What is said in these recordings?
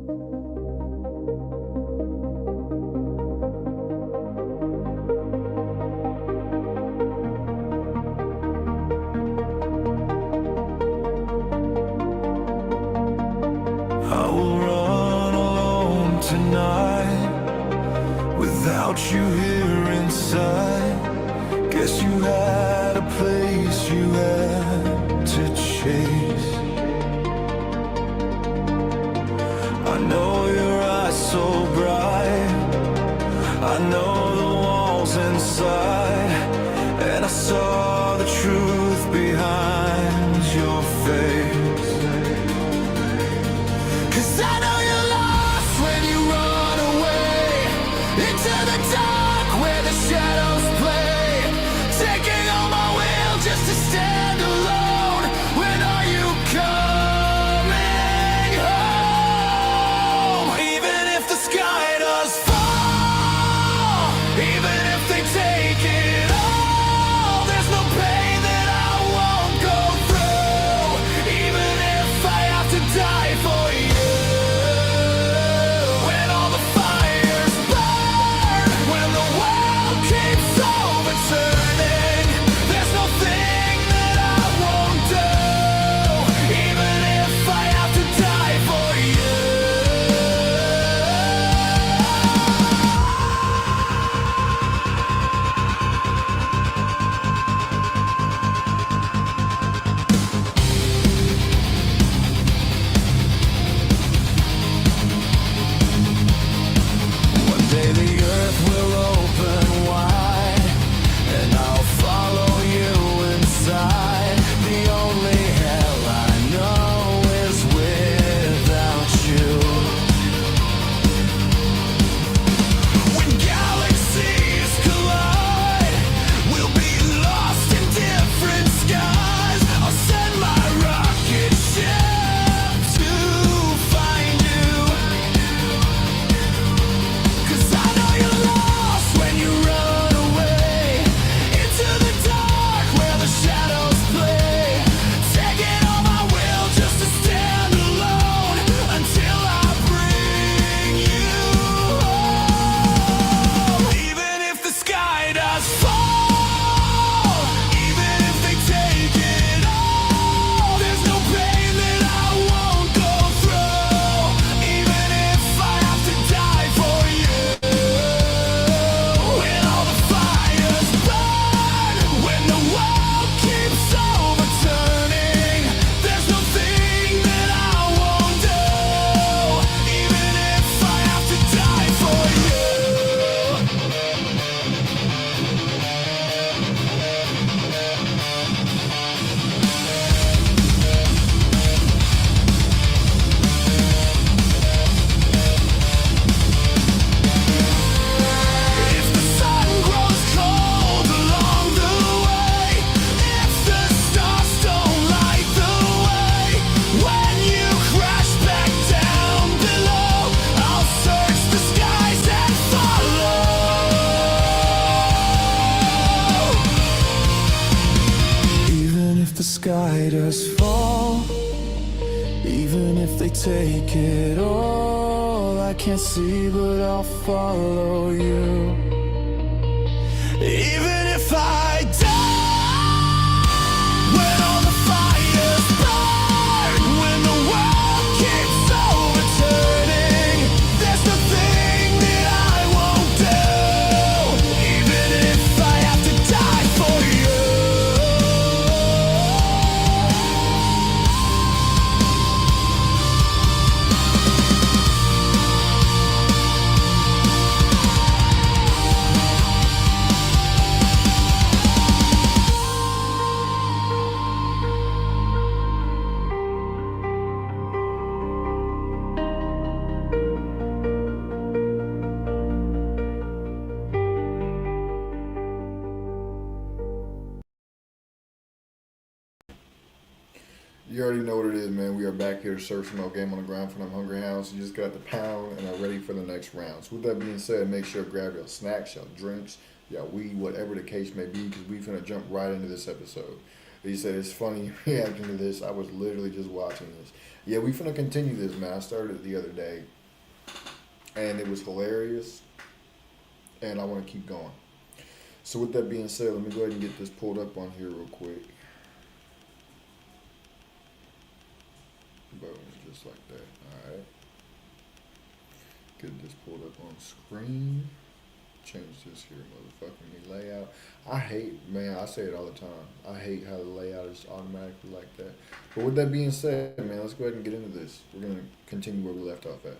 I will run alone tonight without you here inside. Guess you had a place you had to chase. I know your eyes so bright, I know the walls inside, and I saw the truth behind your face. 'Cause I know you're lost when you run away into the dark where the shadows play, taking all my will just to stand alone. When are you coming home? Even if the sky does fall, even if they take it all, there's no pain that I won't go through. Even if I have to die for you. When all the fires burn, when the world keeps overturning, there's no thing that I won't do. Even if I have to die for you. One day the earth will open wide, and I'll follow you inside. The only hell I know is without you. When galaxies collide, we'll be lost in different skies. I'll send my rocket ship to find you. 'Cause I know you're lost when you run away into the dark where the shadows play, taking all my will just to stand alone until I bring you home. Even if the sky does fall, even if they take it all, there's no pain that I won't go through. Even if I have to die for you. When all the fires burn, when the world keeps overturning, there's no thing that I won't do. Even if I have to die for you. If the sun grows cold along the way, if the stars don't light the way, when you crash back down below, I'll search the skies and follow. Even if the sky does fall, even if they take it all, I can't see but I'll follow you. Even if I die, when all the fires burn, when the world keeps overturning, there's nothing that I won't do. Even if I have to die for you. You already know what it is, man. We are back here to serve some more game on the ground from them hungry hounds. You just got the pound and are ready for the next round. So with that being said, make sure to grab your snacks, your drinks, your weed, whatever the case may be, because we finna jump right into this episode. He said it's funny reacting to this. I was literally just watching this. Yeah, we finna continue this, man. I started it the other day, and it was hilarious, and I want to keep going. So with that being said, let me go ahead and get this pulled up on here real quick. Boom, just like that. All right. Get this pulled up on screen. Change this here motherfucking layout. I hate, man, I say it all the time. I hate how the layout is automatically like that. But with that being said, man, let's go ahead and get into this. We're going to continue where we left off at.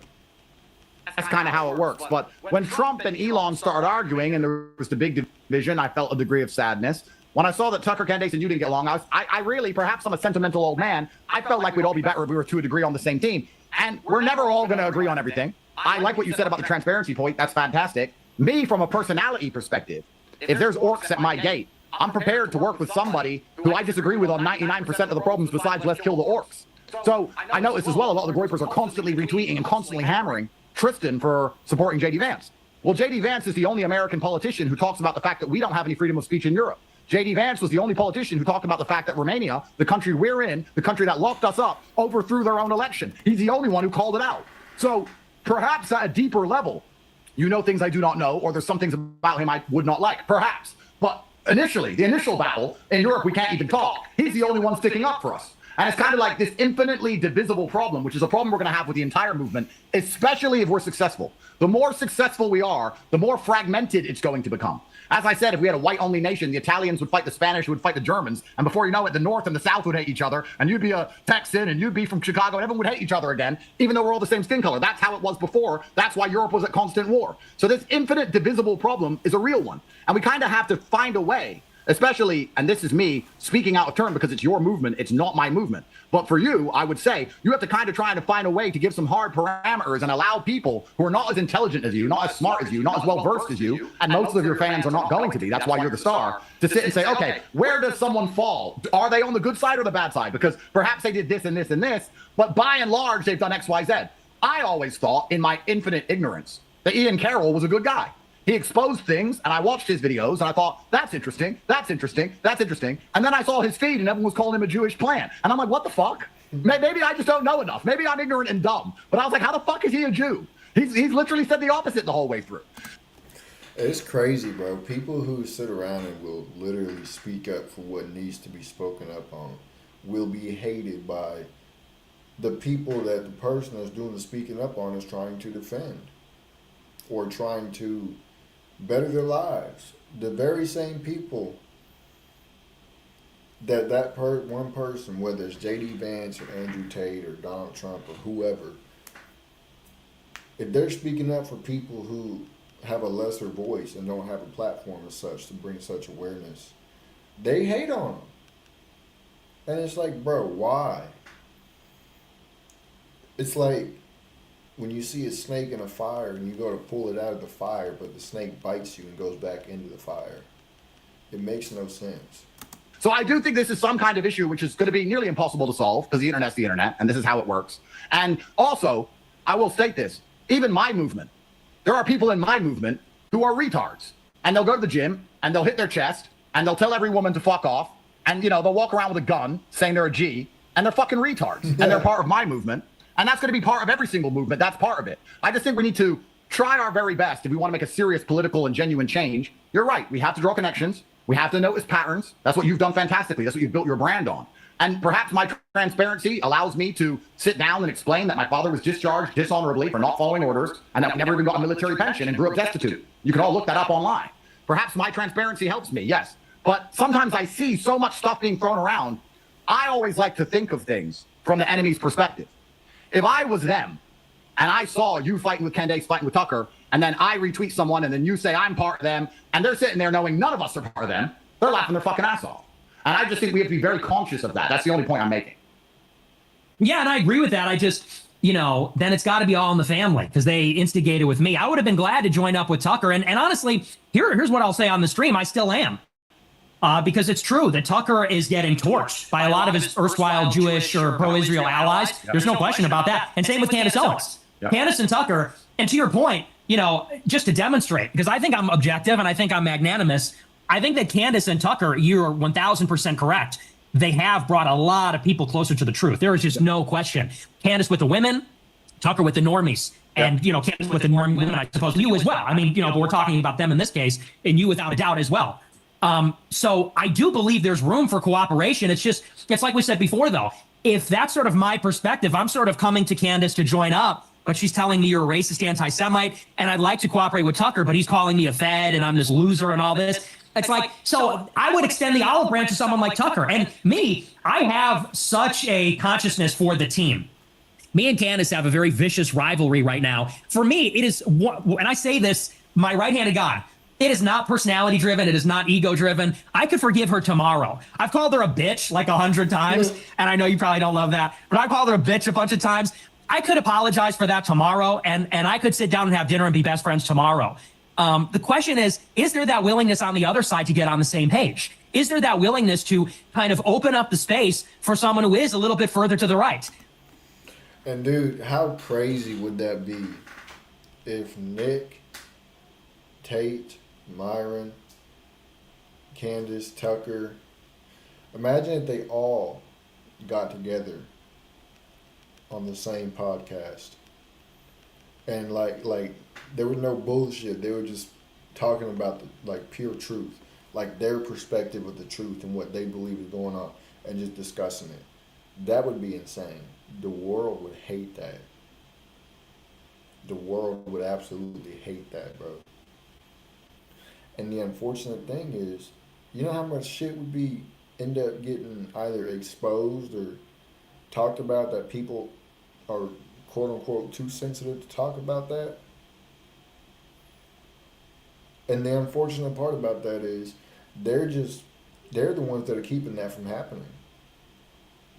That's kind of how it works. But when Trump and Elon started arguing and there was the big division, I felt a degree of sadness. When I saw that Tucker Candace and you didn't get along, I really, perhaps I'm a sentimental old man, I felt like we'd all be better if we were to a degree on the same team. And we're never all going to agree on everything. I like what you said about the transparency point. That's fantastic. Me, from a personality perspective, if there's orcs at my gate, I'm prepared to work with somebody who I disagree with on 99% of the problems besides let's kill the orcs. So I noticed as well, a lot of the Groypers are constantly retweeting and constantly hammering Tristan for supporting J.D. Vance. Well, J.D. Vance is the only American politician who talks about the fact that we don't have any freedom of speech in Europe. J.D. Vance was the only politician who talked about the fact that Romania, the country we're in, the country that locked us up, overthrew their own election. He's the only one who called it out. So perhaps at a deeper level, you know things I do not know, or there's some things about him I would not like, perhaps. But initially, the initial battle, in Europe we can't even talk. He's the only one sticking up for us. And it's kind of like this infinitely divisible problem, which is a problem we're going to have with the entire movement, especially if we're successful. The more successful we are, the more fragmented it's going to become. As I said, if we had a white-only nation, the Italians would fight the Spanish, who would fight the Germans, and before you know it, the North and the South would hate each other, and you'd be a Texan, and you'd be from Chicago, and everyone would hate each other again, even though we're all the same skin color. That's how it was before. That's why Europe was at constant war. So this infinite divisible problem is a real one, and we kind of have to find a way, especially, and this is me speaking out of turn because it's your movement, it's not my movement. But for you, I would say you have to kind of try to find a way to give some hard parameters and allow people who are not as intelligent as you, not as smart as you, not as well-versed as you, and most of your fans are not going to be. That's why you're the star, to sit and say, okay, where does someone fall? Are they on the good side or the bad side? Because perhaps they did this and this and this, but by and large, they've done X, Y, Z. I always thought, in my infinite ignorance, that Ian Carroll was a good guy. He exposed things, and I watched his videos, and I thought, that's interesting, that's interesting, that's interesting. And then I saw his feed, and everyone was calling him a Jewish plant. And I'm like, what the fuck? Maybe I just don't know enough. Maybe I'm ignorant and dumb. But I was like, how the fuck is he a Jew? He's literally said the opposite the whole way through. It's crazy, bro. People who sit around and will literally speak up for what needs to be spoken up on will be hated by the people that the person that's doing the speaking up on is trying to defend or trying to better their lives. The very same people that one person, whether it's J.D. Vance or Andrew Tate or Donald Trump or whoever, if they're speaking up for people who have a lesser voice and don't have a platform as such to bring such awareness, they hate on them. And it's like, bro, why? It's like when you see a snake in a fire and you go to pull it out of the fire, but the snake bites you and goes back into the fire. It makes no sense. So I do think this is some kind of issue which is going to be nearly impossible to solve because the internet's the internet, and this is how it works. And also, I will state this, even my movement, there are people in my movement who are retards. And they'll go to the gym, and they'll hit their chest, and they'll tell every woman to fuck off, and, you know, they'll walk around with a gun saying they're a G, and they're fucking retards. And they're part of my movement. And that's going to be part of every single movement. That's part of it. I just think we need to try our very best if we want to make a serious political and genuine change. You're right. We have to draw connections. We have to notice patterns. That's what you've done fantastically. That's what you've built your brand on. And perhaps my transparency allows me to sit down and explain that my father was discharged dishonorably for not following orders and that we never even got a military pension and grew up destitute. You can all look that up online. Perhaps my transparency helps me, yes. But sometimes I see so much stuff being thrown around. I always like to think of things from the enemy's perspective. If I was them, and I saw you fighting with Candace, fighting with Tucker, and then I retweet someone, and then you say I'm part of them, and they're sitting there knowing none of us are part of them, they're laughing their fucking ass off. And I just think we have to be very conscious of that. That's the only point I'm making. Yeah, and I agree with that. I just, you know, then it's got to be all in the family because they instigated with me. I would have been glad to join up with Tucker. And honestly, here's what I'll say on the stream. I still am. Because it's true that Tucker is getting torched by a lot of his erstwhile Jewish or pro-Israel allies. There's no question about that. And same with Candace Owens. Candace and Tucker, and to your point, you know, just to demonstrate, because I think I'm objective and I think I'm magnanimous, I think that Candace and Tucker, you're 1,000% correct. They have brought a lot of people closer to the truth. There is just no question. Candace with the women, Tucker with the normies. And, you know, Candace with the Norm women, I suppose you as well. I mean, you know, but we're talking about them in this case, and you without a doubt as well. So I do believe there's room for cooperation. It's like we said before, though. If that's sort of my perspective, I'm sort of coming to Candace to join up, but she's telling me you're a racist anti-Semite, and I'd like to cooperate with Tucker, but he's calling me a Fed, and I'm this loser and all this. It's like, so I would extend the olive branch to someone like Tucker. And me, I have such a consciousness for the team. Me and Candace have a very vicious rivalry right now. For me, it is, and I say this, my right-handed God, it is not personality-driven. It is not ego-driven. I could forgive her tomorrow. I've called her a bitch like 100 times, and I know you probably don't love that, but I called her a bitch a bunch of times. I could apologize for that tomorrow, and I could sit down and have dinner and be best friends tomorrow. The question is there that willingness on the other side to get on the same page? Is there that willingness to kind of open up the space for someone who is a little bit further to the right? And dude, how crazy would that be if Nick, Tate, Myron, Candace, Tucker, imagine if they all got together on the same podcast. And like there was no bullshit. They were just talking about the pure truth, like their perspective of the truth and what they believe is going on, and just discussing it. That would be insane. The world would hate that. The world would absolutely hate that, bro. And the unfortunate thing is, you know how much shit would be end up getting either exposed or talked about that people are quote unquote too sensitive to talk about that? And the unfortunate part about that is they're the ones that are keeping that from happening.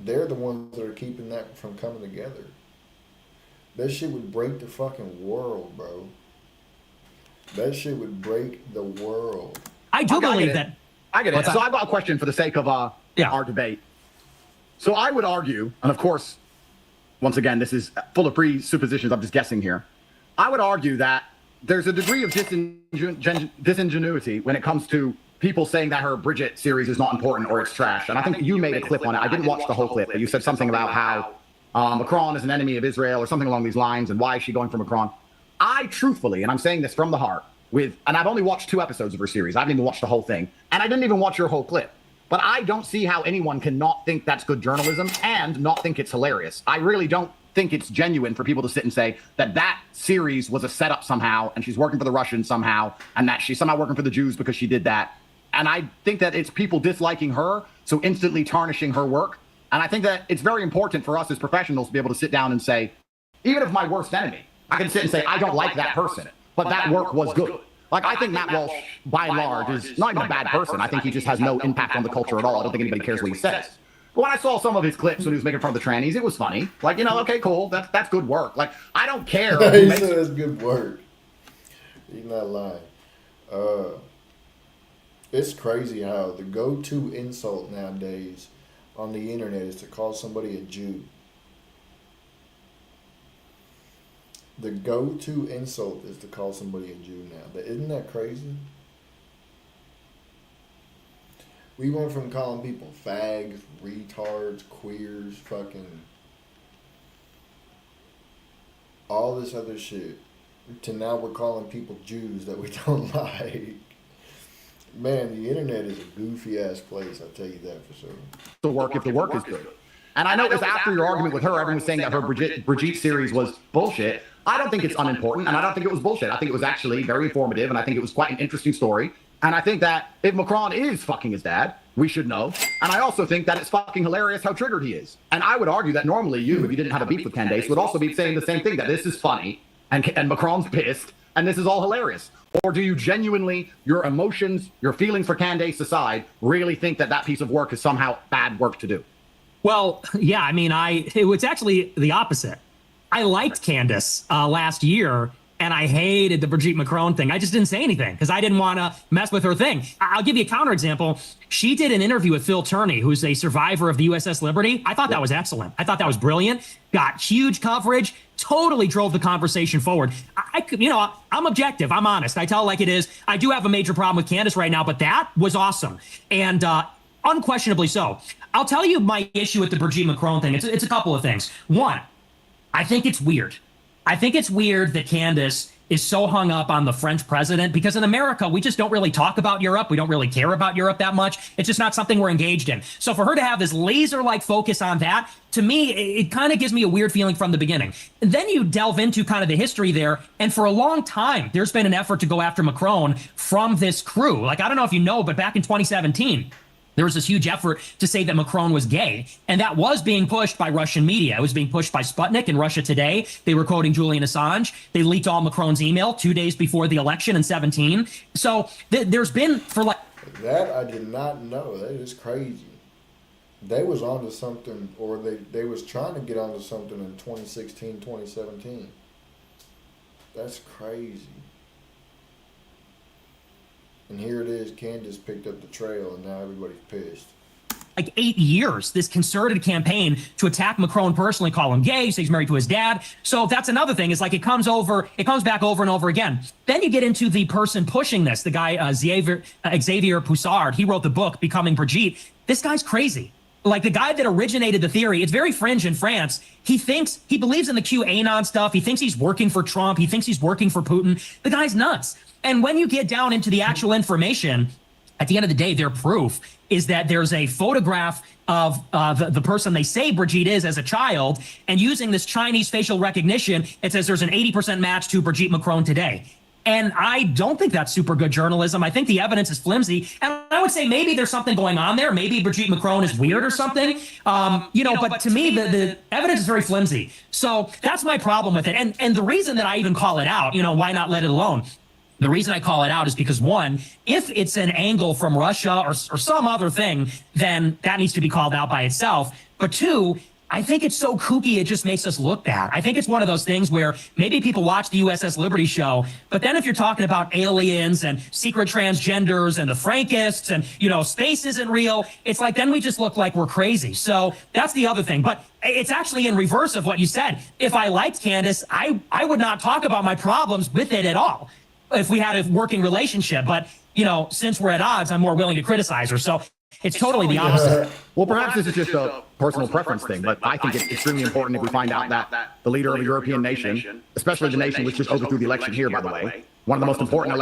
They're the ones that are keeping that from coming together. That shit would break the fucking world, bro. That shit would break the world. I do believe that. I get it. What's So that? I've got a question for the sake of our debate. So I would argue, and of course, once again, this is full of presuppositions, I'm just guessing here. I would argue that there's a degree of disingenuity when it comes to people saying that her Bridget series is not important or it's trash. And I think you made a clip on it. I didn't watch the whole clip, but you said something about how Macron is an enemy of Israel or something along these lines, and why is she going for Macron? I truthfully, and I'm saying this from the heart, and I've only watched 2 episodes of her series. I haven't even watched the whole thing, and I didn't even watch your whole clip. But I don't see how anyone can not think that's good journalism and not think it's hilarious. I really don't think it's genuine for people to sit and say that that series was a setup somehow, and she's working for the Russians somehow, and that she's somehow working for the Jews because she did that. And I think that it's people disliking her, so instantly tarnishing her work. And I think that it's very important for us as professionals to be able to sit down and say, even if my worst enemy, I can sit and say, I don't like that person, but that work was good. Like, I think Matt Walsh, by and large, is not even a bad person. I think he just has no impact on the culture at all. I don't think anybody cares what he says. But when I saw some of his clips when he was making fun of the trannies, it was funny. Like, you know, okay, cool. That's good work. Like, I don't care. He said it's good work. He's not lying. It's crazy how the go-to insult nowadays on the internet is to call somebody a Jew. The go-to insult is to call somebody a Jew now. Isn't that crazy? We went from calling people fags, retards, queers, fucking all this other shit, to now we're calling people Jews that we don't like. Man, the internet is a goofy-ass place, I'll tell you that for sure. The work if the work is good. And I know it was after your argument with her, everyone was saying that her Brigitte series was bullshit. I don't think it's unimportant, and I don't think it was bullshit. I think it was actually very informative, and I think it was quite an interesting story. And I think that if Macron is fucking his dad, we should know. And I also think that it's fucking hilarious how triggered he is. And I would argue that normally you, if you didn't have a beef with Candace, would also be saying the same thing, that this is funny, and Macron's pissed, and this is all hilarious. Or do you genuinely, your emotions, your feelings for Candace aside, really think that that piece of work is somehow bad work to do? Well, yeah, I mean, it was actually the opposite. I liked Candace last year, and I hated the Brigitte Macron thing. I just didn't say anything because I didn't want to mess with her thing. I'll give you a counterexample. She did an interview with Phil Turney, who's a survivor of the USS Liberty. I thought that was excellent. I thought that was brilliant. Got huge coverage, totally drove the conversation forward. I could, you know, I'm objective. I'm honest. I tell it like it is. I do have a major problem with Candace right now, but that was awesome. And unquestionably so. I'll tell you my issue with the Brigitte Macron thing. It's a couple of things. One, I think it's weird. I think it's weird that Candace is so hung up on the French president, because in America, we just don't really talk about Europe. We don't really care about Europe that much. It's just not something we're engaged in. So for her to have this laser-like focus on that, to me, it kind of gives me a weird feeling from the beginning. And then you delve into kind of the history there. And for a long time, there's been an effort to go after Macron from this crew. Like, I don't know if you know, but back in 2017, there was this huge effort to say that Macron was gay, and that was being pushed by Russian media. It was being pushed by Sputnik and Russia Today. They were quoting Julian Assange. They leaked all Macron's email 2 days before the election in 17. So there's been, for like... That I did not know. That is crazy. They was onto something, or they was trying to get onto something in 2016, 2017. That's crazy. And here it is, Candace picked up the trail, and now everybody's pissed. Like 8 years, this concerted campaign to attack Macron personally, call him gay, say he's married to his dad. So that's another thing, is like it comes back over and over again. Then you get into the person pushing this, the guy, Xavier Poussard. He wrote the book, Becoming Brigitte. This guy's crazy. Like the guy that originated the theory, it's very fringe in France. He believes in the QAnon stuff. He thinks he's working for Trump. He thinks he's working for Putin. The guy's nuts. And when you get down into the actual information, at the end of the day, their proof is that there's a photograph of the person they say Brigitte is as a child, and using this Chinese facial recognition, it says there's an 80% match to Brigitte Macron today. And I don't think that's super good journalism. I think the evidence is flimsy. And I would say maybe there's something going on there. Maybe Brigitte Macron is weird or something. But to me, the evidence is very flimsy. So that's my problem with it. And the reason that I even call it out, why not let it alone? The reason I call it out is because, one, if it's an angle from Russia or some other thing, then that needs to be called out by itself. But two, I think it's so kooky, it just makes us look bad. I think it's one of those things where maybe people watch the USS Liberty show, but then if you're talking about aliens and secret transgenders and the Frankists and, space isn't real, it's like then we just look like we're crazy. So that's the other thing. But it's actually in reverse of what you said. If I liked Candace, I would not talk about my problems with it at all if we had a working relationship. But, since we're at odds, I'm more willing to criticize her. So it's totally the opposite. Well, perhaps this is just a personal preference thing, but I think it's extremely important if we find out that the leader of a European nation, especially the nation which just overthrew the election here, by the way, one of the most important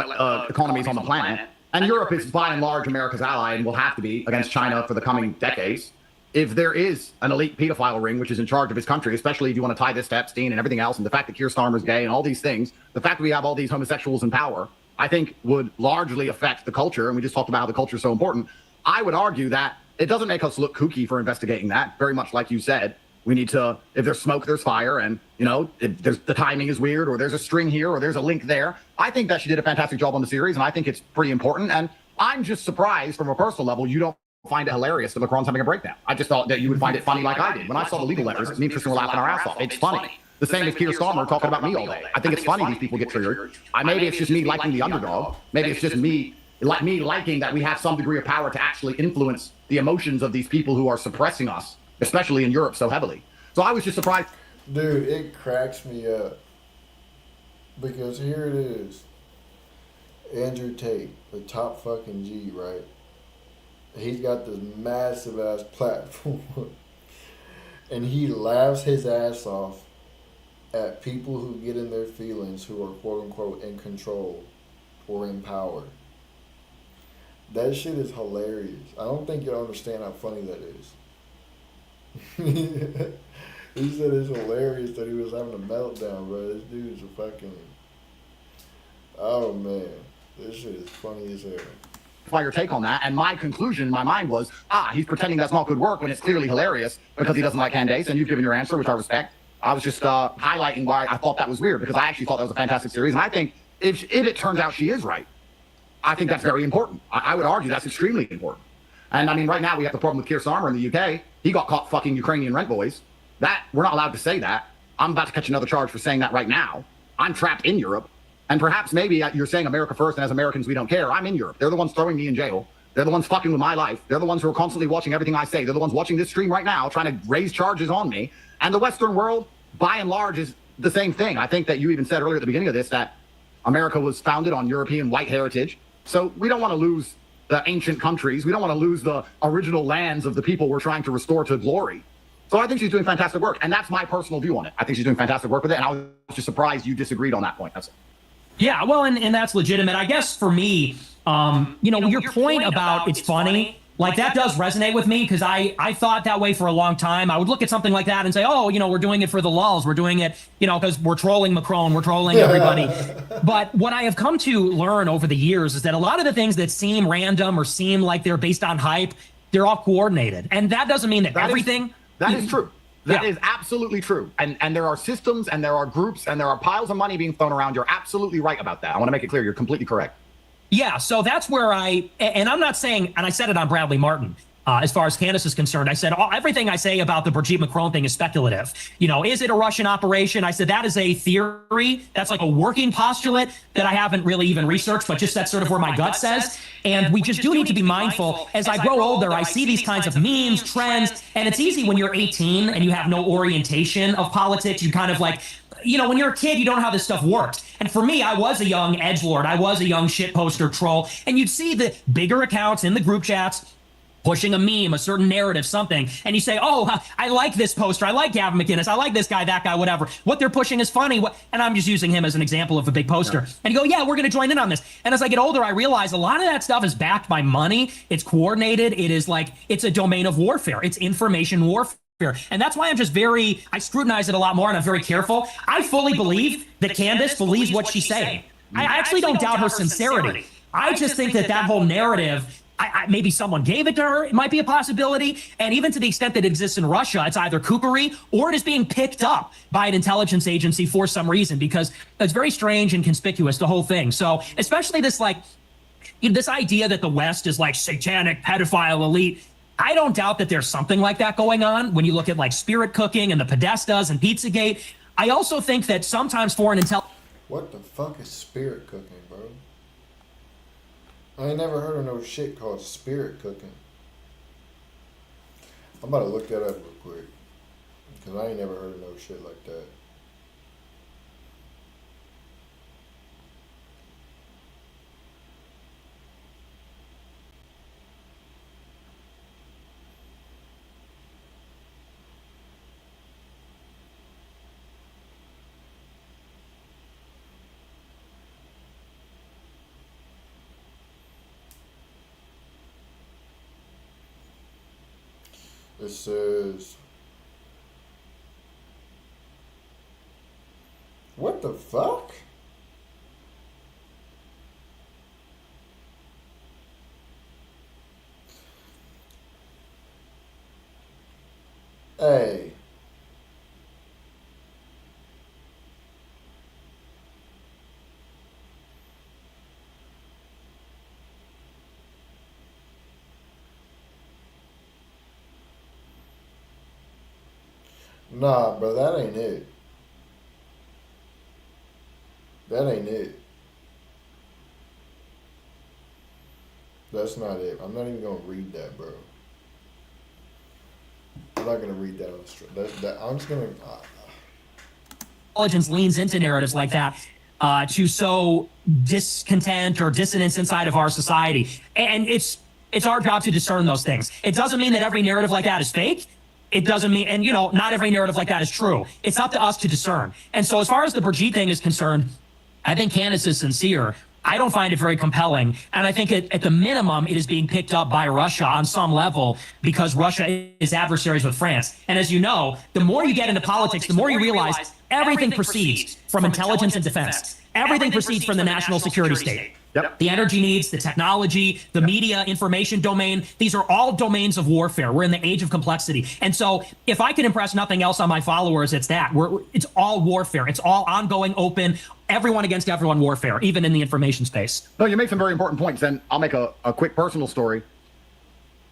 economies on the planet, and Europe is by and large America's ally and will have to be against China for the coming decades. If there is an elite pedophile ring which is in charge of his country, especially if you want to tie this to Epstein and everything else, and the fact that Keir Starmer's gay and all these things, the fact that we have all these homosexuals in power, I think would largely affect the culture. And we just talked about how the culture is so important. I would argue that it doesn't make us look kooky for investigating that. Very much like you said, we need to, if there's smoke, there's fire. And, if the timing is weird, or there's a string here, or there's a link there. I think that she did a fantastic job on the series, and I think it's pretty important. And I'm just surprised from a personal level, you don't find it hilarious that Macron's having a breakdown. I just thought that you would find it funny like I did. When I saw the legal letters, me and Tristan were laughing our ass off. It's funny. The same as Keir Starmer talking about me all day. I think it's funny these people get triggered. Maybe it's just me liking the underdog. Maybe it's just me liking that we have some degree of power to actually influence the emotions of these people who are suppressing us, especially in Europe so heavily. So I was just surprised. Dude, it cracks me up. Because here it is. Andrew Tate, the top fucking G, right? He's got this massive ass platform. And he laughs his ass off at people who get in their feelings, who are quote unquote in control or in power. That shit is hilarious. I don't think you'll understand how funny that is. He said it's hilarious that he was having a meltdown, bro. This dude's a fucking... Oh, man. This shit is funny as hell. By your take on that, and my conclusion in my mind was, he's pretending that's not good work when it's clearly hilarious because he doesn't like Candace, and you've given your answer, which I respect. I was just highlighting why I thought that was weird, because I actually thought that was a fantastic series, and I think if it turns out she is right, I think that's very important. I would argue that's extremely important. And I mean, right now we have the problem with Keir Starmer in the UK. He got caught fucking Ukrainian rent boys. That, we're not allowed to say that. I'm about to catch another charge for saying that right now. I'm trapped in Europe. And perhaps maybe you're saying America first, and as Americans, we don't care. I'm in Europe. They're the ones throwing me in jail. They're the ones fucking with my life. They're the ones who are constantly watching everything I say. They're the ones watching this stream right now, trying to raise charges on me. And the Western world, by and large, is the same thing. I think that you even said earlier at the beginning of this that America was founded on European white heritage. So we don't want to lose the ancient countries. We don't want to lose the original lands of the people we're trying to restore to glory. So I think she's doing fantastic work, and that's my personal view on it. I think she's doing fantastic work with it, and I was just surprised you disagreed on that point. That's it. Yeah, well, and that's legitimate. I guess for me, your point about it's funny, like that does resonate with me because I thought that way for a long time. I would look at something like that and say, oh, we're doing it for the lulz. We're doing it, because we're trolling Macron, we're trolling everybody. But what I have come to learn over the years is that a lot of the things that seem random or seem like they're based on hype, they're all coordinated. And that doesn't mean that everything... That is true. That is absolutely true. And there are systems and there are groups and there are piles of money being thrown around. You're absolutely right about that. I want to make it clear. You're completely correct. Yeah, so that's where and I'm not saying, and I said it on Bradley Martin, as far as Candace is concerned, I said everything I say about the Brigitte Macron thing is speculative. Is it a Russian operation? I said that is a theory. That's like a working postulate that I haven't really even researched, but just that's sort of where my gut says. And we just do need to be mindful. As I grow older, I see these kinds of memes, trends, and it's easy when you're 18 and you have no orientation of politics. You kind of like, when you're a kid, you don't know how this stuff works. And for me, I was a young edgelord. I was a young shitposter troll. And you'd see the bigger accounts in the group chats pushing a meme, a certain narrative, something, and you say, oh, I like this poster, I like Gavin McInnes, I like this guy, that guy, whatever. What they're pushing is funny, and I'm just using him as an example of a big poster. Yeah. And you go, yeah, we're going to join in on this. And as I get older, I realize a lot of that stuff is backed by money, it's coordinated, it is like, it's a domain of warfare, it's information warfare. And that's why I scrutinize it a lot more, and I'm very careful. I fully believe that Candace believes what she's saying. I actually don't doubt her sincerity. I just think that whole narrative, maybe someone gave it to her. It might be a possibility. And even to the extent that it exists in Russia, it's either kookery or it is being picked up by an intelligence agency for some reason, because it's very strange and conspicuous, the whole thing. So especially this idea that the West is like satanic pedophile elite. I don't doubt that there's something like that going on when you look at like spirit cooking and the Podestas and Pizzagate. I also think that sometimes foreign intelligence... What the fuck is spirit cooking, bro? I ain't never heard of no shit called spirit cooking. I'm about to look that up real quick. Because I ain't never heard of no shit like that. It says, what the fuck? Hey. Nah, bro, that ain't it. That ain't it. That's not it. I'm not even gonna read that, bro. I'm not gonna read that on the street. I'm just gonna. Intelligence leans into narratives like that to sow discontent or dissonance inside of our society, and it's our job to discern those things. It doesn't mean that every narrative like that is fake. It doesn't mean, and not every narrative like that is true. It's up to us to discern. And so as far as the Brigitte thing is concerned, I think Candace is sincere. I don't find it very compelling. And I think at the minimum, it is being picked up by Russia on some level because Russia is adversaries with France. And as you know, the more you get into politics, the more you realize everything proceeds from intelligence and defense. Everything proceeds from the national security state. Yep. The energy needs, the technology, the media, information domain, these are all domains of warfare. We're in the age of complexity. And so if I can impress nothing else on my followers, it's that. It's all warfare. It's all ongoing, open, everyone against everyone warfare, even in the information space. No, you make some very important points, and I'll make a quick personal story.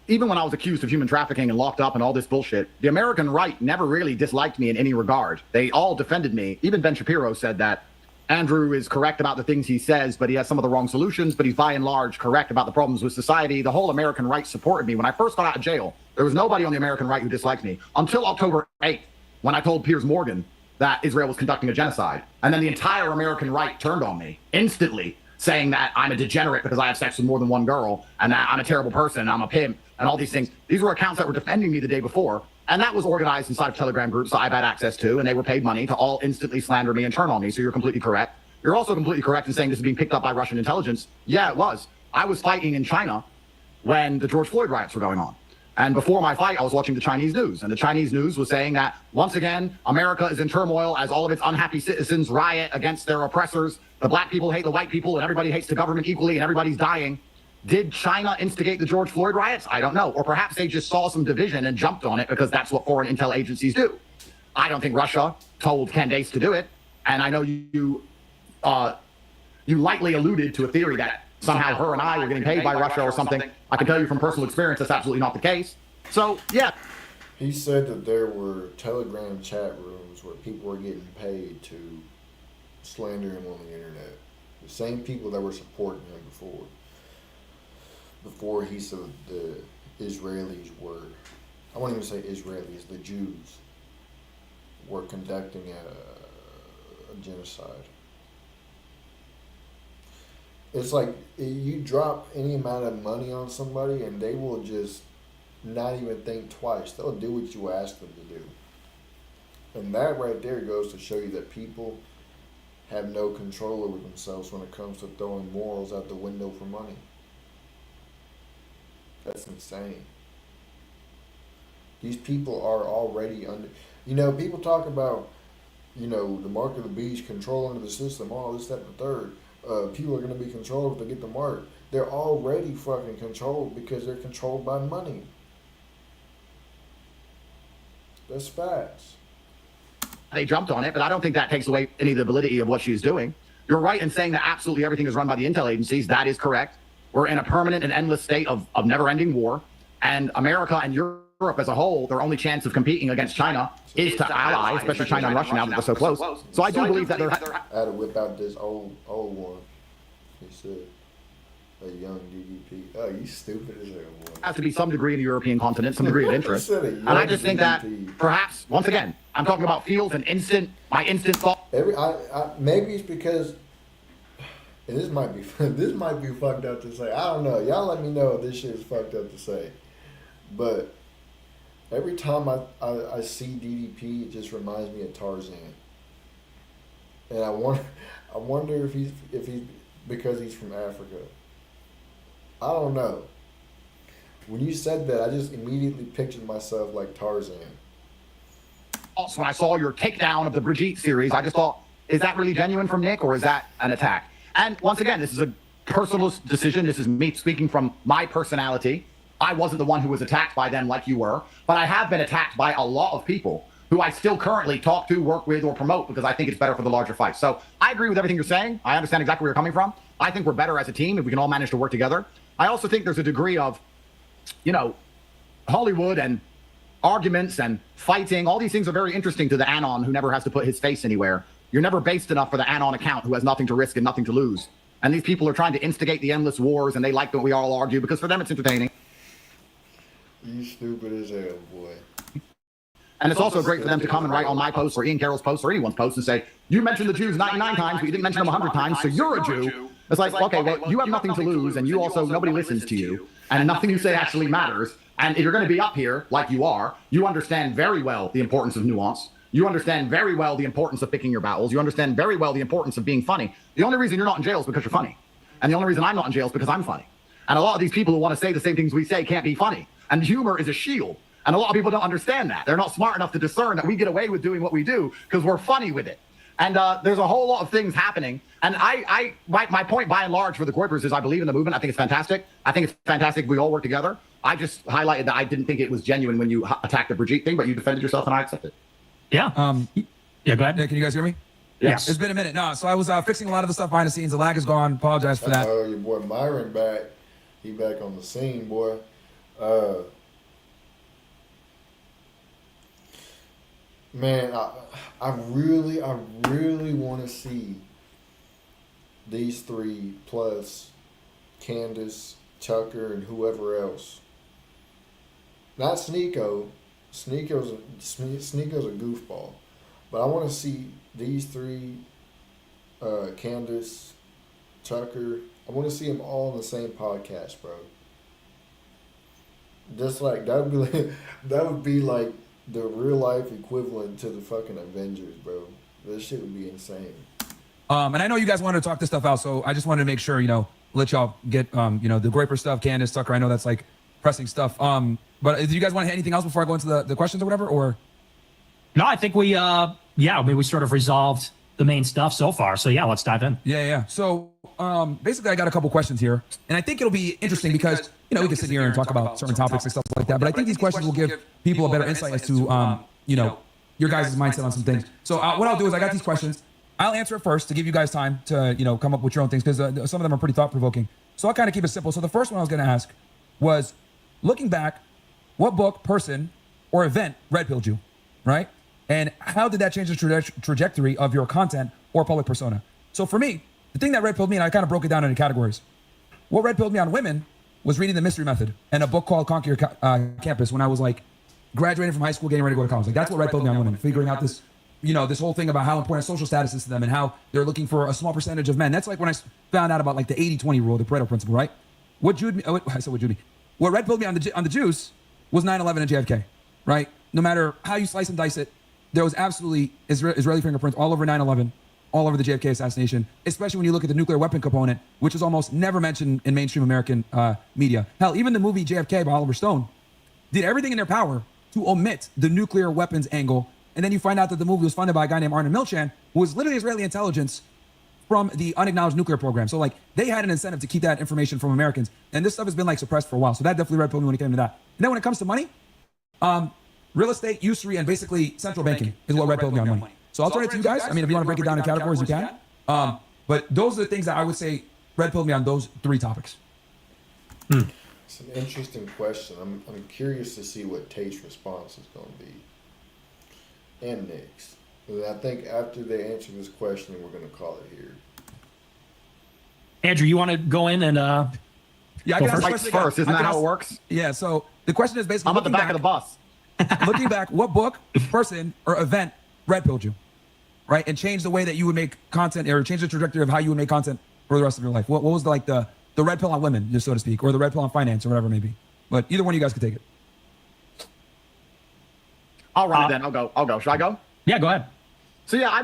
Even when I was accused of human trafficking and locked up and all this bullshit, the American right never really disliked me in any regard. They all defended me. Even Ben Shapiro said that Andrew is correct about the things he says, but he has some of the wrong solutions, but he's by and large correct about the problems with society. The whole American right supported me. When I first got out of jail, there was nobody on the American right who disliked me until October 8th, when I told Piers Morgan that Israel was conducting a genocide. And then the entire American right turned on me instantly, saying that I'm a degenerate because I have sex with more than one girl, and that I'm a terrible person, and I'm a pimp, and all these things. These were accounts that were defending me the day before. And that was organized inside of Telegram groups that I've had access to, and they were paid money to all instantly slander me and turn on me. So you're completely correct. You're also completely correct in saying this is being picked up by Russian intelligence. Yeah, it was. I was fighting in China when the George Floyd riots were going on. And before my fight, I was watching the Chinese news. And the Chinese news was saying that, once again, America is in turmoil as all of its unhappy citizens riot against their oppressors. The black people hate the white people, and everybody hates the government equally, and everybody's dying. Did China instigate the George Floyd riots? I don't know. Or perhaps they just saw some division and jumped on it because that's what foreign intel agencies do. I don't think Russia told Candace to do it. And I know you lightly alluded to a theory that somehow her and I were getting paid by Russia or something. I can tell you from personal experience that's absolutely not the case. So, yeah. He said that there were Telegram chat rooms where people were getting paid to slander him on the internet. The same people that were supporting him before he said the Israelis were, I won't even say Israelis, the Jews were conducting a genocide. It's like you drop any amount of money on somebody and they will just not even think twice. They'll do what you ask them to do. And that right there goes to show you that people have no control over themselves when it comes to throwing morals out the window for money. That's insane. These people are already under, people talk about, the mark of the beast, control under the system, all this, that, and the third. People are going to be controlled if they get the mark. They're already fucking controlled because they're controlled by money. That's facts. They jumped on it, but I don't think that takes away any of the validity of what she's doing. You're right in saying that absolutely everything is run by the intel agencies. That is correct. We're in a permanent and endless state of never-ending war. And America and Europe as a whole, their only chance of competing against China is to ally, especially China and Russia now that they're so close. So I do believe that they're... I had to whip out this old one. He said, a young DDP. Oh, you stupid as hell, boy. Has to be some degree in the European continent, some degree of interest. And I just think that perhaps, once again, I'm talking about feels and my instant thought. Maybe it's because, and this might be fucked up to say. I don't know. Y'all let me know if this shit is fucked up to say. But every time I see DDP, it just reminds me of Tarzan. And I wonder if he's because he's from Africa. I don't know. When you said that, I just immediately pictured myself like Tarzan. Also, when I saw your takedown of the Brigitte series, I just thought, is that really genuine from Nick, or is that an attack? And once again, this is a personal decision. This is me speaking from my personality. I wasn't the one who was attacked by them like you were, but I have been attacked by a lot of people who I still currently talk to, work with, or promote because I think it's better for the larger fight. So I agree with everything you're saying. I understand exactly where you're coming from. I think we're better as a team if we can all manage to work together. I also think there's a degree of, Hollywood and arguments and fighting. All these things are very interesting to the Anon who never has to put his face anywhere. You're never based enough for the Anon account who has nothing to risk and nothing to lose. And these people are trying to instigate the endless wars, and they like that we all argue because for them it's entertaining. You stupid as hell, boy. And it's also great for them to come and write on my post or Ian Carroll's post or anyone's post and say, you mentioned the Jews 99 times, but you didn't mention them 100 times, so you're a Jew. It's like, okay, well, you have nothing to lose, and you also, nobody listens to you, and nothing you say actually matters. And if you're going to be up here like you are, you understand very well the importance of nuance. You understand very well the importance of picking your battles. You understand very well the importance of being funny. The only reason you're not in jail is because you're funny. And the only reason I'm not in jail is because I'm funny. And a lot of these people who want to say the same things we say can't be funny. And humor is a shield. And a lot of people don't understand that. They're not smart enough to discern that we get away with doing what we do because we're funny with it. And there's a whole lot of things happening. And my point by and large for the Kuipers is I believe in the movement. I think it's fantastic. I think it's fantastic if we all work together. I just highlighted that I didn't think it was genuine when you attacked the Brigitte thing, but you defended yourself and I accept it. Yeah. Yeah, go ahead. Can you guys hear me? Yes. It's been a minute. No, so I was fixing a lot of the stuff behind the scenes. The lag is gone. Apologize for that. Oh, your boy Myron back. He back on the scene, boy. Man, I really want to see these three plus Candace, Tucker, and whoever else. Not Sneeko. Sneeko's a goofball. But I want to see these three, Candace, Tucker. I want to see them all on the same podcast, bro. Just like that would be like the real life equivalent to the fucking Avengers, bro. That shit would be insane. And I know you guys wanted to talk this stuff out, so I just wanted to make sure, let y'all get, the Graper stuff, Candace, Tucker. I know that's like pressing stuff. But do you guys want to hit anything else before I go into the questions or whatever? Or No, I think we we sort of resolved the main stuff so far. So yeah, let's dive in. Yeah. So basically, I got a couple questions here, and I think it'll be interesting because we can sit here and talk about certain topics and stuff like that. But I think these questions will give people a better insight as to your guys' mindset on some things. So what I'll do is I got these questions. I'll answer it first to give you guys time to come up with your own things because some of them are pretty thought provoking. So I'll kind of keep it simple. So the first one I was going to ask was, looking back, what book, person, or event red pilled you, right? And how did that change the trajectory of your content or public persona? So for me, the thing that red pilled me, and I kind of broke it down into categories. What red pilled me on women was reading The Mystery Method and a book called Conquer Your Campus when I was like graduating from high school, getting ready to go to college. Like that's what red pilled me on women, figuring out this, this whole thing about how important social status is to them and how they're looking for a small percentage of men. That's like when I found out about like the 80-20 rule, the Pareto principle, right? What red pilled me on the Jews was 9/11 and JFK, right? No matter how you slice and dice it, there was absolutely Israeli fingerprints all over 9/11, all over the JFK assassination, especially when you look at the nuclear weapon component, which is almost never mentioned in mainstream American media. Hell, even the movie JFK by Oliver Stone did everything in their power to omit the nuclear weapons angle. And then you find out that the movie was funded by a guy named Arnold Milchan, who was literally Israeli intelligence from the unacknowledged nuclear program. So like they had an incentive to keep that information from Americans. And this stuff has been like suppressed for a while. So that definitely red pilled me when it came to that. And then when it comes to money, real estate, usury, and basically central banking is what red pilled me on money. So I'll turn it to you guys. I mean, if you want to break it down in categories, you can. But those are the things that I would say red pilled me on those three topics. It's an interesting question. I'm curious to see what Tate's response is going to be. And Nick's. And I think after they answer this question, we're going to call it here. Andrew, you want to go in and Yeah, I Go can ask First, the question isn't again. I that can how it ask- works? Yeah, so the question is basically I'm at the back of the bus. looking back, what book, person, or event red pilled you, right? And changed the way that you would make content or change the trajectory of how you would make content for the rest of your life. What was the red pill on women, just so to speak, or the red pill on finance or whatever it may be. But either one of you guys could take it. I'll run it then. I'll go. Should I go? yeah, go ahead. So yeah,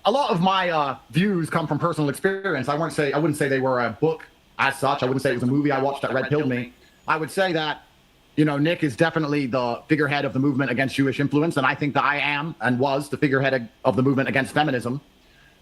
a lot of my views come from personal experience. I wouldn't say they were a book as such. I wouldn't say it was a movie I watched that red pilled me. I would say that, Nick is definitely the figurehead of the movement against Jewish influence, and I think that I am and was the figurehead of the movement against feminism.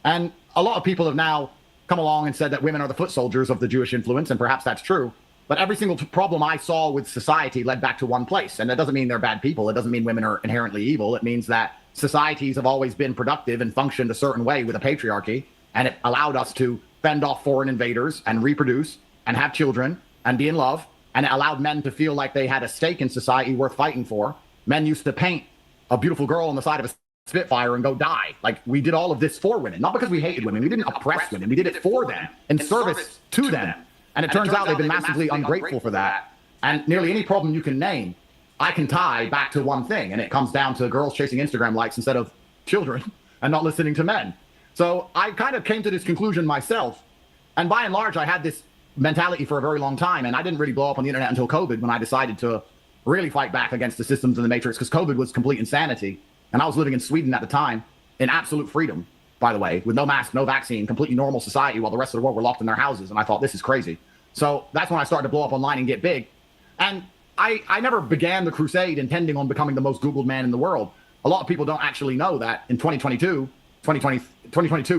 And a lot of people have now come along and said that women are the foot soldiers of the Jewish influence, and perhaps that's true. But every single problem I saw with society led back to one place. And that doesn't mean they're bad people. It doesn't mean women are inherently evil. It means that societies have always been productive and functioned a certain way with a patriarchy. And it allowed us to fend off foreign invaders and reproduce and have children and be in love. And it allowed men to feel like they had a stake in society worth fighting for. Men used to paint a beautiful girl on the side of a Spitfire and go die. Like, we did all of this for women, not because we hated women. We didn't oppress women. We did it for them, in service to them. And it turns out they've been massively ungrateful for that. And nearly any problem you can name, I can tie back to one thing. And it comes down to girls chasing Instagram likes instead of children and not listening to men. So I kind of came to this conclusion myself. And by and large, I had this mentality for a very long time. And I didn't really blow up on the internet until COVID, when I decided to really fight back against the systems in the matrix, because COVID was complete insanity. And I was living in Sweden at the time in absolute freedom, by the way, with no mask, no vaccine, completely normal society, while the rest of the world were locked in their houses. And I thought, this is crazy. So that's when I started to blow up online and get big. And I never began the crusade intending on becoming the most Googled man in the world. A lot of people don't actually know that in 2022,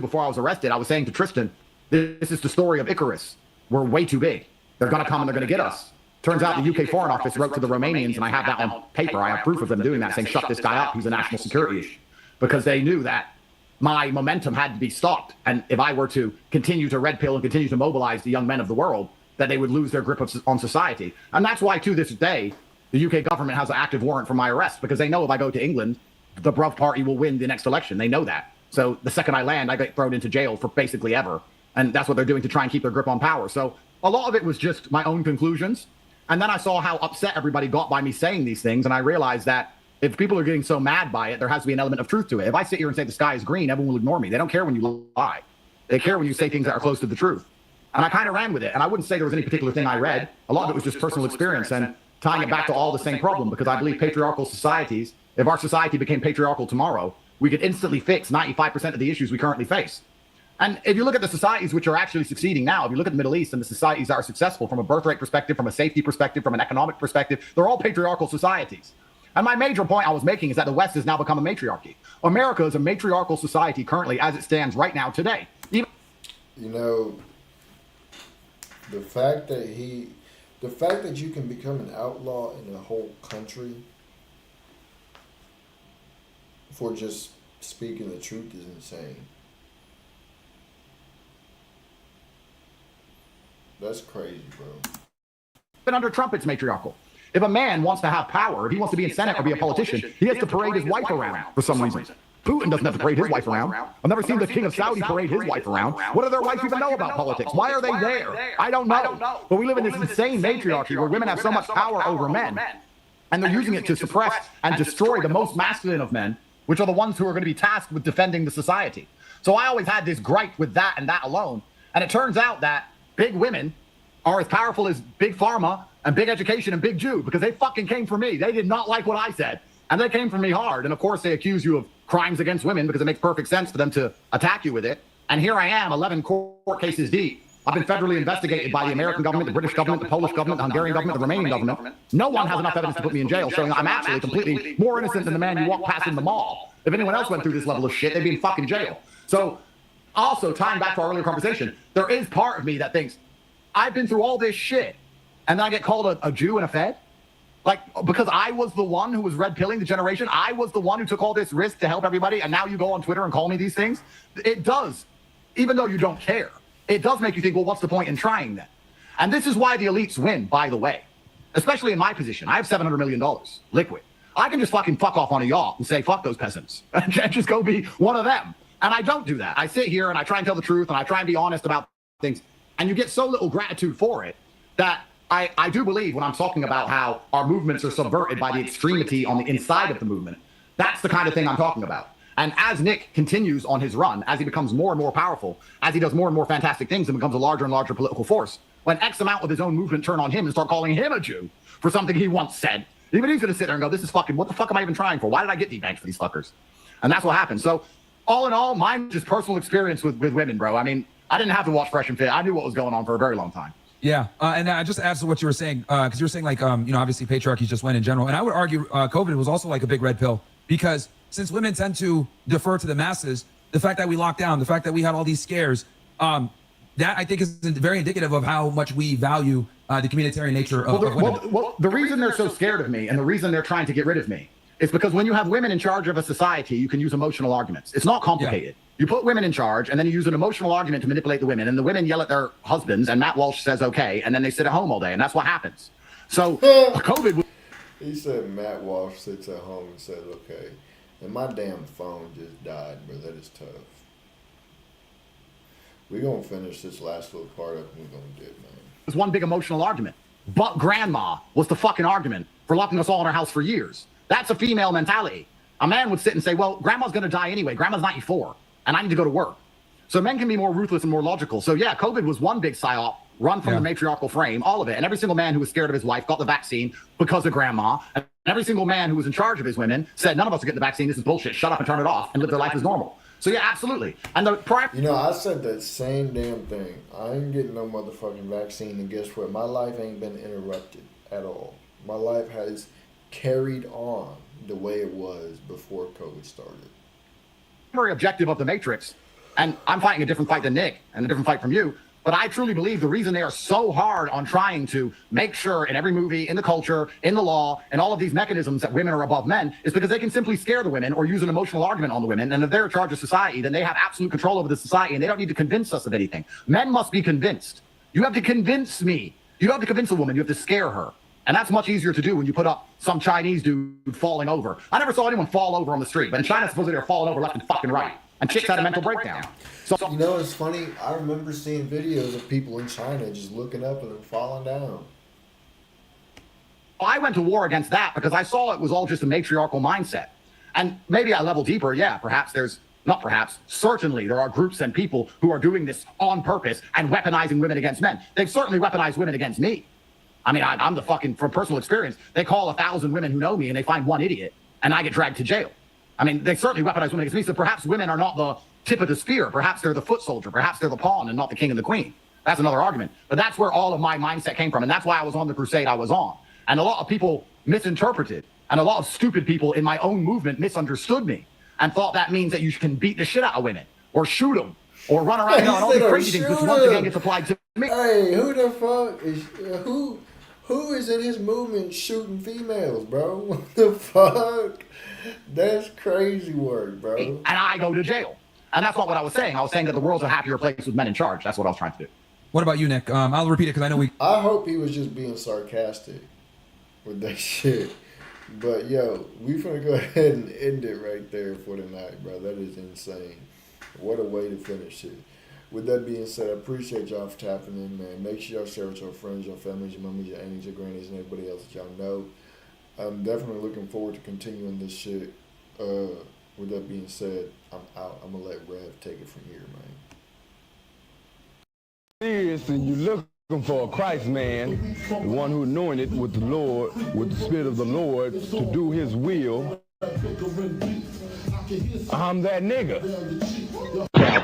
before I was arrested, I was saying to Tristan, this is the story of Icarus. We're way too big. They're going to come and they're going to get us. Turns out the UK Foreign Office wrote to the Romanians, and I have that on paper. I have proof of them doing that, saying, shut this guy up. He's a national security issue. Because they knew that my momentum had to be stopped. And if I were to continue to red pill and continue to mobilize the young men of the world, that they would lose their grip on society. And that's why, to this day, the UK government has an active warrant for my arrest, because they know if I go to England, the Bruv party will win the next election. They know that. So the second I land, I get thrown into jail for basically ever. And that's what they're doing to try and keep their grip on power. So a lot of it was just my own conclusions. And then I saw how upset everybody got by me saying these things. And I realized that if people are getting so mad by it, there has to be an element of truth to it. If I sit here and say the sky is green, everyone will ignore me. They don't care when you lie. They care when you say things that are close to the truth. And I kind of ran with it. And I wouldn't say there was any particular thing I read. A lot of it was just personal experience. And tying it back to all the same problem, because I believe patriarchal societies, if our society became patriarchal tomorrow, we could instantly fix 95% of the issues we currently face. And if you look at the societies which are actually succeeding now, if you look at the Middle East and the societies that are successful from a birth rate perspective, from a safety perspective, from an economic perspective, they're all patriarchal societies. And my major point I was making is that the West has now become a matriarchy. America is a matriarchal society currently as it stands right now today. Even You know, the fact that you can become an outlaw in a whole country for just speaking the truth is insane. That's crazy, bro. But under Trump, it's matriarchal. If a man wants to have power, if he wants to be in Senate or be a politician, he has to parade his wife around for some reason. Putin doesn't have to parade his wife around. I've never seen the king of Saudi parade his wife around. What do their wives even know about politics? Why are they there? I don't know. But we live in this insane matriarchy where women have so much power over men, and they're using it to suppress and destroy the most masculine of men, which are the ones who are going to be tasked with defending the society. So I always had this gripe with that and that alone. And it turns out that big women are as powerful as big pharma and big education and big Jew, because they fucking came for me. They did not like what I said, and they came for me hard. And of course they accuse you of crimes against women because it makes perfect sense for them to attack you with it. And here I am, 11 court cases deep. I've been federally investigated by the American government, the British government, the Polish government, the Hungarian government, the Romanian government. No one has enough evidence to put me in jail, showing that I'm actually completely more innocent than the man you walk past in the mall. If anyone else went through this level of shit, they'd be in fucking jail. So also tying back to our earlier conversation, there is part of me that thinks I've been through all this shit and then I get called a Jew and a Fed? Like, because I was the one who was red pilling the generation, I was the one who took all this risk to help everybody, and now you go on Twitter and call me these things? It does, even though you don't care. It does make you think, well, what's the point in trying then? And this is why the elites win, by the way. Especially in my position. I have $700 million, liquid. I can just fucking fuck off on a yacht and say, fuck those peasants, and just go be one of them. And I don't do that. I sit here and I try and tell the truth, and I try and be honest about things. And you get so little gratitude for it that I do believe when I'm talking about how our movements are subverted by the extremity on the inside of the movement. That's the kind of thing I'm talking about. And as Nick continues on his run, as he becomes more and more powerful, as he does more and more fantastic things and becomes a larger and larger political force, when X amount of his own movement turn on him and start calling him a Jew for something he once said, even he's going to sit there and go, this is fucking, what the fuck am I even trying for? Why did I get debanked for these fuckers? And that's what happened. So all in all, mine just personal experience with women, bro. I mean, I didn't have to watch Fresh and Fit. I knew what was going on for a very long time. Yeah, and I just add to what you were saying, because you were saying, like, obviously patriarchy just went in general. And I would argue COVID was also like a big red pill, because since women tend to defer to the masses, the fact that we locked down, the fact that we had all these scares, that I think is very indicative of how much we value the communitarian nature of women. Well, the reason they're so scared of me and the reason they're trying to get rid of me is because when you have women in charge of a society, you can use emotional arguments. It's not complicated. Yeah. You put women in charge, and then you use an emotional argument to manipulate the women, and the women yell at their husbands, and Matt Walsh says okay, and then they sit at home all day, and that's what happens. So COVID. He said Matt Walsh sits at home and says okay, and my damn phone just died, bro. That is tough. We're gonna finish this last little part up, and we're gonna dip, man. It was one big emotional argument, but grandma was the fucking argument for locking us all in our house for years. That's a female mentality. A man would sit and say, well, grandma's gonna die anyway. Grandma's 94. And I need to go to work. So men can be more ruthless and more logical. So yeah, COVID was one big psyop run from the matriarchal frame, all of it. And every single man who was scared of his wife got the vaccine because of grandma. And every single man who was in charge of his women said, none of us are getting the vaccine. This is bullshit. Shut up and turn it off and live their life as normal. So yeah, absolutely. And the prior. You know, I said that same damn thing. I ain't getting no motherfucking vaccine. And guess what? My life ain't been interrupted at all. My life has carried on the way it was before COVID started. Primary objective of the Matrix, and I'm fighting a different fight than Nick and a different fight from you, but I truly believe the reason they are so hard on trying to make sure in every movie, in the culture, in the law, and all of these mechanisms that women are above men is because they can simply scare the women or use an emotional argument on the women. And if they're in charge of society, then they have absolute control over the society, and they don't need to convince us of anything. Men must be convinced. You have to convince me. You don't have to convince a woman. You have to scare her. And that's much easier to do when you put up some Chinese dude falling over. I never saw anyone fall over on the street, but in China, supposedly they're falling over left and fucking right. And chicks had a mental breakdown. So you know, it's funny. I remember seeing videos of people in China just looking up and then falling down. I went to war against that because I saw it was all just a matriarchal mindset. And maybe at a level deeper, yeah, certainly there are groups and people who are doing this on purpose and weaponizing women against men. They've certainly weaponized women against me. I mean, I'm the fucking, from personal experience, they call 1,000 women who know me and they find one idiot and I get dragged to jail. I mean, they certainly weaponize women against me. So perhaps women are not the tip of the spear. Perhaps they're the foot soldier. Perhaps they're the pawn and not the king and the queen. That's another argument. But that's where all of my mindset came from. And that's why I was on the crusade I was on. And a lot of people misinterpreted. And a lot of stupid people in my own movement misunderstood me and thought that means that you can beat the shit out of women or shoot them or run around and all these crazy things, which once again gets applied to me. Hey, who the fuck is who is in his movement shooting females, bro? What the fuck? That's crazy work, bro. And I go to jail. And that's not what I was saying. I was saying that the world's a happier place with men in charge. That's what I was trying to do. What about you, Nick? I'll repeat it because I know we. I hope he was just being sarcastic with that shit. But yo, we finna go ahead and end it right there for tonight, bro. That is insane. What a way to finish it. With that being said, I appreciate y'all for tapping in, man. Make sure y'all share with your friends, your families, your mummies, your aunties, your grannies, and everybody else that y'all know. I'm definitely looking forward to continuing this shit. With that being said, I'm out. I'm gonna let Rev take it from here, man. Serious, and you looking for a Christ man, the one who anointed with the Lord, with the Spirit of the Lord to do His will. I'm that nigga.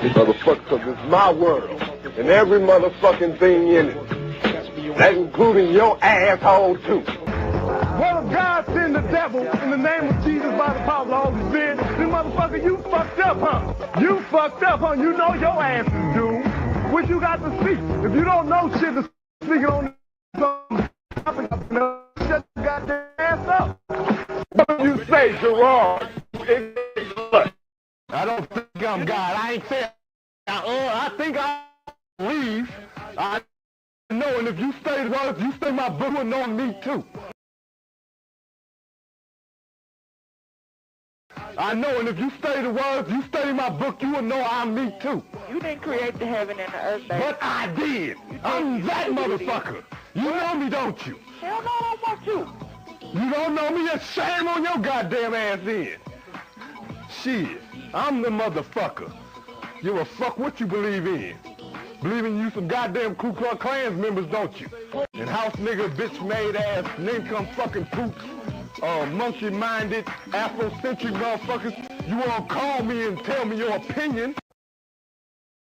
Motherfucker, 'cause it's my world, and every motherfucking thing in it. That including your asshole too. What if God send the devil in the name of Jesus by the power of the Holy Spirit? Then motherfucker, you fucked up, huh? You fucked up, huh? You know your ass is doomed. What you got to speak? If you don't know shit to speak on something, shut your goddamn ass up. What do you say, Gerard? I don't think I'm God. I ain't saying, I think I believe. I know, and if you stay my book, you'll know me too. I know, and if you study the words, you study my book, you will know I'm me too. You didn't create the heaven and the earth, baby. But I did. I'm that motherfucker. You know me, don't you? Hell no, I don't want you. You don't know me? That's shame on your goddamn ass then. Shit, I'm the motherfucker. Give a fuck what you believe in. Believe in you some goddamn Ku Klux Klans members, don't you? And house nigga, bitch-made ass, nincome fucking poops, monkey-minded, Afrocentric motherfuckers. You wanna call me and tell me your opinion?